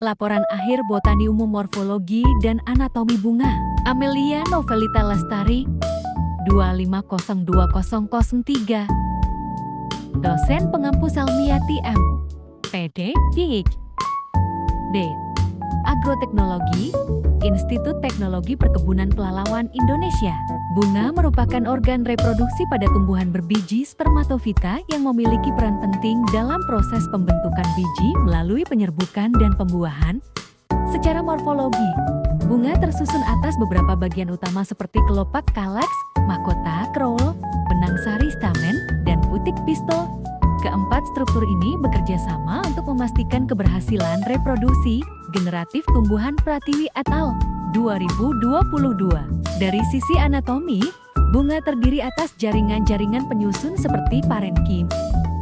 Laporan akhir Botani Umum Morfologi dan Anatomi Bunga. Amelia Novelita Lestari, 2502003. Dosen Pengampu Salmiati M. PD, DH. D. Agroteknologi, Institut Teknologi Perkebunan Pelalawan Indonesia. Bunga merupakan organ reproduksi pada tumbuhan berbiji spermatofita yang memiliki peran penting dalam proses pembentukan biji melalui penyerbukan dan pembuahan. Secara morfologi, bunga tersusun atas beberapa bagian utama seperti kelopak kaleks, mahkota, kroll, benang sari stamen, dan putik pistil. Keempat struktur ini bekerja sama untuk memastikan keberhasilan reproduksi generatif tumbuhan Pratiwi et al. 2022. Dari sisi anatomi, bunga terdiri atas jaringan-jaringan penyusun seperti parenkim,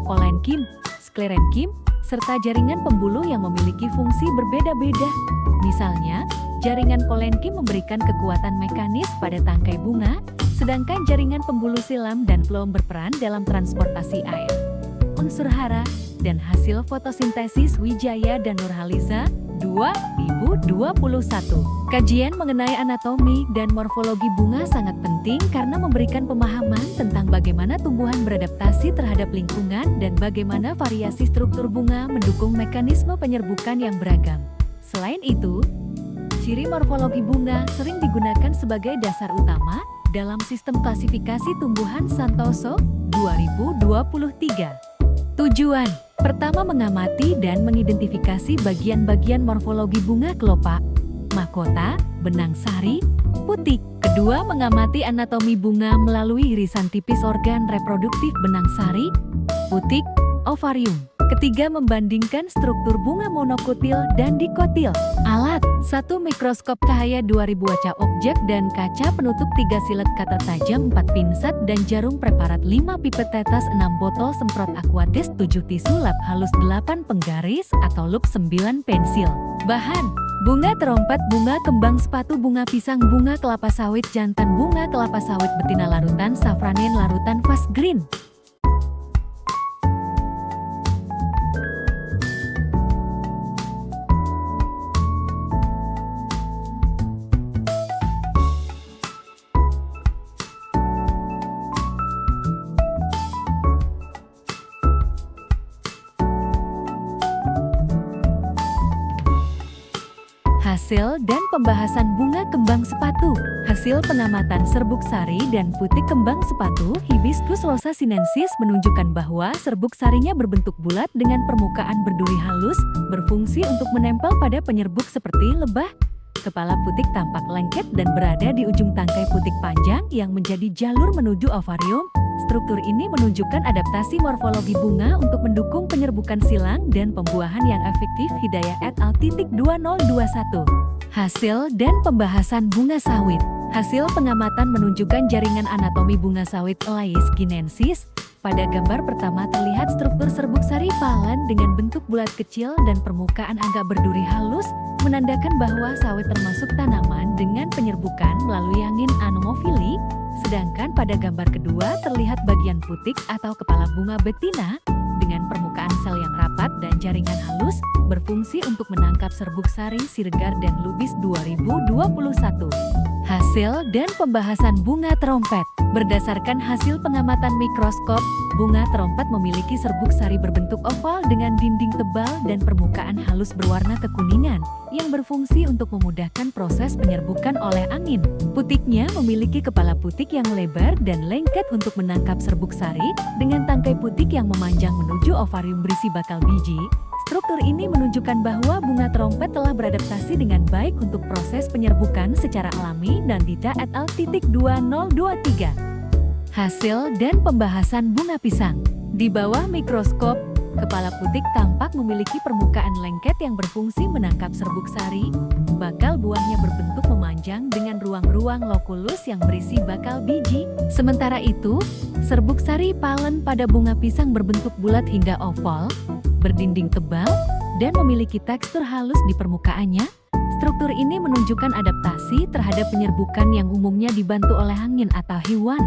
polenkim, sklerenkim, serta jaringan pembuluh yang memiliki fungsi berbeda-beda. Misalnya, jaringan polenkim memberikan kekuatan mekanis pada tangkai bunga, sedangkan jaringan pembuluh silam dan floem berperan dalam transportasi air. Unsur hara dan hasil fotosintesis Wijaya dan Nurhaliza 2021. Kajian mengenai anatomi dan morfologi bunga sangat penting karena memberikan pemahaman tentang bagaimana tumbuhan beradaptasi terhadap lingkungan dan bagaimana variasi struktur bunga mendukung mekanisme penyerbukan yang beragam. Selain itu, ciri morfologi bunga sering digunakan sebagai dasar utama dalam sistem klasifikasi tumbuhan Santoso 2023. Tujuan pertama, mengamati dan mengidentifikasi bagian-bagian morfologi bunga kelopak, mahkota, benang sari, putik. Kedua, mengamati anatomi bunga melalui irisan tipis organ reproduktif benang sari, putik, ovarium. Ketiga, membandingkan struktur bunga monokotil dan dikotil. Alat: 1 mikroskop cahaya 2000 waca objek dan kaca penutup 3 silet kata tajam 4 pinsat dan jarum preparat 5 pipet tetes 6 botol semprot aquatis 7 tisu lap halus 8 penggaris atau lup 9 pensil. Bahan: bunga terompet, bunga kembang sepatu, bunga pisang, bunga kelapa sawit jantan, bunga kelapa sawit betina larutan safranin larutan fast green. Hasil dan pembahasan bunga kembang sepatu. Hasil pengamatan serbuk sari dan putik kembang sepatu Hibiscus rosa sinensis menunjukkan bahwa serbuk sarinya berbentuk bulat dengan permukaan berduri halus, berfungsi untuk menempel pada penyerbuk seperti lebah. Kepala putik tampak lengket dan berada di ujung tangkai putik panjang yang menjadi jalur menuju ovarium. Struktur ini menunjukkan adaptasi morfologi bunga untuk mendukung penyerbukan silang dan pembuahan yang efektif. Hidayah et al. 2021. Hasil dan pembahasan bunga sawit. Hasil pengamatan menunjukkan jaringan anatomi bunga sawit Elais guinensis. Pada gambar pertama terlihat struktur serbuk sari palen dengan bentuk bulat kecil dan permukaan agak berduri halus, menandakan bahwa sawit termasuk tanaman dengan penyerbukan melalui angin anomofili. Sedangkan pada gambar kedua terlihat bagian putik atau kepala bunga betina dengan permukaan sel yang rapat dan jaringan halus, berfungsi untuk menangkap serbuk sari siregar dan lubis 2021. Hasil dan pembahasan bunga terompet. Berdasarkan hasil pengamatan mikroskop, bunga terompet memiliki serbuk sari berbentuk oval dengan dinding tebal dan permukaan halus berwarna kekuningan yang berfungsi untuk memudahkan proses penyerbukan oleh angin. Putiknya memiliki kepala putik yang lebar dan lengket untuk menangkap serbuk sari dengan tangkai putik yang memanjang menuju ovarium berisi bakal biji. Struktur ini menunjukkan bahwa bunga terompet telah beradaptasi dengan baik untuk proses penyerbukan secara alami. Nandita et al. 2023. Hasil dan pembahasan bunga pisang. Di bawah mikroskop, kepala putik tampak memiliki permukaan lengket yang berfungsi menangkap serbuk sari. Bakal buahnya berbentuk memanjang dengan ruang-ruang lokulus yang berisi bakal biji. Sementara itu, serbuk sari palen pada bunga pisang berbentuk bulat hingga oval, berdinding tebal, dan memiliki tekstur halus di permukaannya. Struktur ini menunjukkan adaptasi terhadap penyerbukan yang umumnya dibantu oleh angin atau hewan.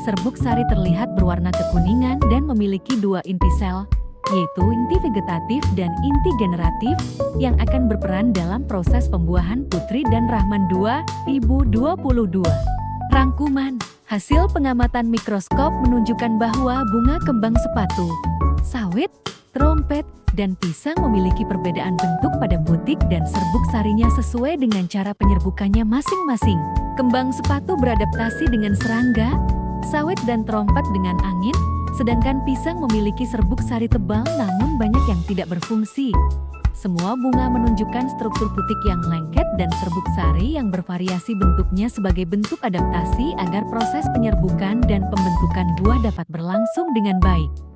Serbuk sari terlihat berwarna kekuningan dan memiliki 2 inti sel, yaitu inti vegetatif dan inti generatif, yang akan berperan dalam proses pembuahan Putri dan Rahman 2, Ibu 22. Rangkuman, hasil pengamatan mikroskop menunjukkan bahwa bunga kembang sepatu, sawit, trompet, dan pisang memiliki perbedaan bentuk pada butik dan serbuk sarinya sesuai dengan cara penyerbukannya masing-masing. Kembang sepatu beradaptasi dengan serangga, sawit dan trompet dengan angin, sedangkan pisang memiliki serbuk sari tebal namun banyak yang tidak berfungsi. Semua bunga menunjukkan struktur putik yang lengket dan serbuk sari yang bervariasi bentuknya sebagai bentuk adaptasi agar proses penyerbukan dan pembentukan buah dapat berlangsung dengan baik.